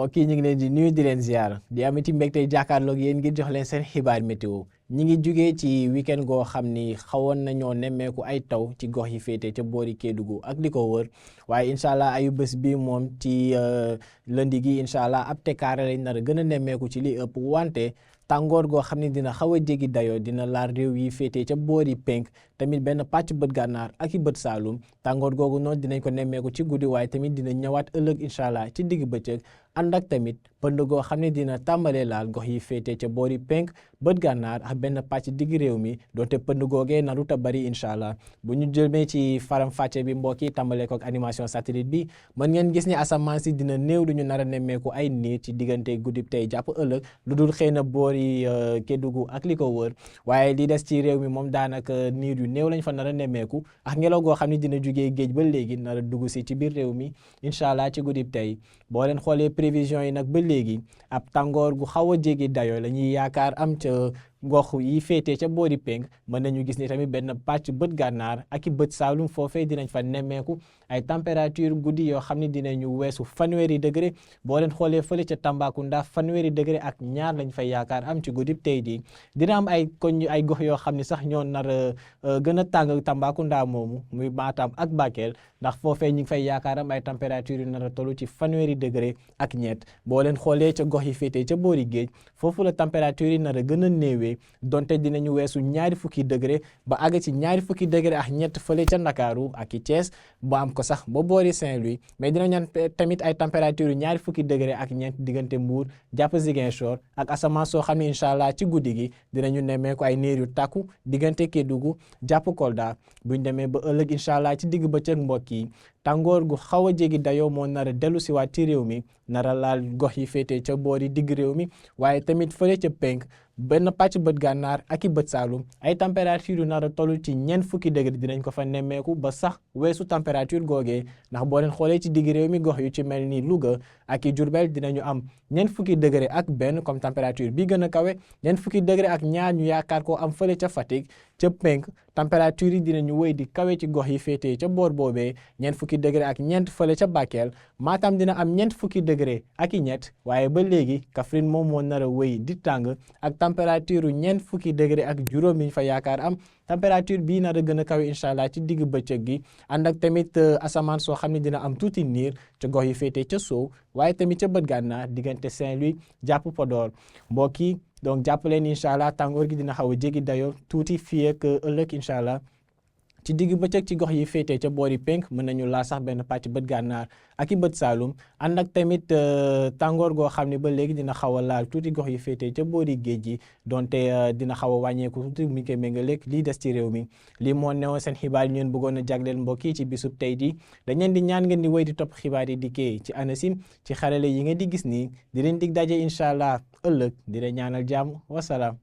mbokk yi ñu ngi leen di nuyu di leen ziar di amati mbégte jàkkaarloog yéen ngir jox leen seen xibaar météo ñi ngi jugee ci weekend goo xam ni xawoon nañoo nemmeeku ay taw ci gox yi féete ca boori Kédougou ak li ko wër waaye incha allah ayu bés bi moom ci lundi gi incha allah ab tekkaare lañ nar a gën a nemmeeku ci li ëpp wante tàngoor goo xam ne dina xaw a jéggi dayoo dina laal réew yi féete ca boori penk tamit benn pàcc bët gànnaar ak i bët saalum tàngoor googu noonu dinañ ko nemmeeku ci guddi waaye tamit dina ñëwaat ëllëg incha allah ci digg bëccëg ànd ak tamit pënd goo xam ne dina tàmbalee laal gox yi féete ca boori penk bët gànnaar ak benn pàcc digg réew mi donte pënd googee narut a bari incha allah bu ñu jëmee ci faram fàcce bi mbokk yi tàmbalee ko ak animation satellite bi mën ngeen gis ni asamaan si dina néew lu ñu nar a nemmeeku ay niir ci diggante guddib tey jàpp ëllëg lu dul xëy na boori Kédougou ak li ko wër waaye li des ci réew mi moom daanaka niir yu néew lañ fa nar a nemmeeku ak ngelaw goo xam ne dina jugee géej ba léegi nar a dugg si ci biir réew mi incha allah ci guddib tey boo leen xoolee prévision yi nag ba léegi ab tàngoor gu xaw a jéggi dayoo la ñuy yaakaar am ca gox yi féetee ca boori penk mën nañu gis ni tamit benn pàcc bët gànnaar ak i bët saalum foofee dinañ fa nemmeeku ay température guddi yoo xam ne dinañu weesu fanweeri degré boo leen xoolee fële ca Tambacounda fanweeri degré ak ñaar lañ fay yaakaar am ci guddi tey jii dina am ay gox yoo xam ne sax ñoo nar a gën a tàng Tambacounda moomu muy Matam ak Bakel ndax foofee ñu ngi fay yaakaar am ay température yu nar a toll ci fanweeri degré ak ñett boo leen xoolee ca gox yi féetee ca boori géej foofu la température yi nar a gën a néewee donte dinañu weesu ñaari fukki degré ba àgg ci ñaari fukki degré ak ñett fële ca Ndakaaru ak i Thiès ba am ko sax ba boori Saint-Louis mais dinañu am tamit ay température yu ñaari fukki degré ak ñeent diggante Mbour jàpp Ziguinchor ak asamaan soo xam ne incha allah ci guddi gi dinañu nemmeeku ay niir yu takku diggante Kédougou jàpp Kolda buñ demee ba ëllëg incha allah ci digg bëccëg mbokk yi tàngoor gu xaw a jéggi dayoo moo nar a dellu si waat ci réew mi nar a laal gox yi féetee ca boori digg réew mi waaye tamit fële ca penk benn pàcc bët gànnaar ak i bët saalum ay température yu nar a toll ci ñeent fukki degré dinañ ko fa nemmeeku ba sax weesu température googee ndax boo leen xoolee ci digg réew mi gox yu ci mel ni Louga ak i Diourbel dinañu am ñeent fukki degré ak benn comme température bi gën a kawe ñeent fukki degré ak ñaar ñu yaakaar koo am fële ca Fatick ca penk température yi dinañu wéy di kawe ci gox yi féetee ca boor boobee ñeent fukki degré ak ñeent fële ca Bakel Matam dina am ñeent fukki degré ak i ñett waaye ba léegi Kaffrine moom moo nar a wéy di tàng ak température ñeent fukki degré ak juróom yi ñu fa yaakaar am température bii nar a gën a kawe incha allah ci digg bëccëg gi ànd ak tamit asamaan soo xam ne dina am tuuti niir ca gox yi féetee ca sow waaye tamit ca bët gànnaar diggante Saint-Louis jàpp Podor mbokk yi donc jàpp leen incha allah tàngoor gi dina xaw a jéggi dayoo tuuti fii ak ëllëg incha allah ci digg bëccëg ci gox yi féetee ca boori penk mën nañu laa sax benn pàcc bët gànnaar ak i bët saalum ànd ak tamit tàngoor goo xam ne ba léegi dina xaw a laal tuuti gox yi féetee ca boori géej gi donte dina xaw a wàññeeku tuuti mu ngi koy méngaleeg lii des ci réew mi lii moo newoon seen xibaar yi ngeen bëggoon a jagleel mbokk yi ci bisub tey ji dañ leen di ñaan ngeen di wéy di topp xibaar yi di kii ci ANACIM ci xarale yi ngeen di gis nii di leen dig daje incha allah ëllëg di leen ñaanal jàmm wasalaam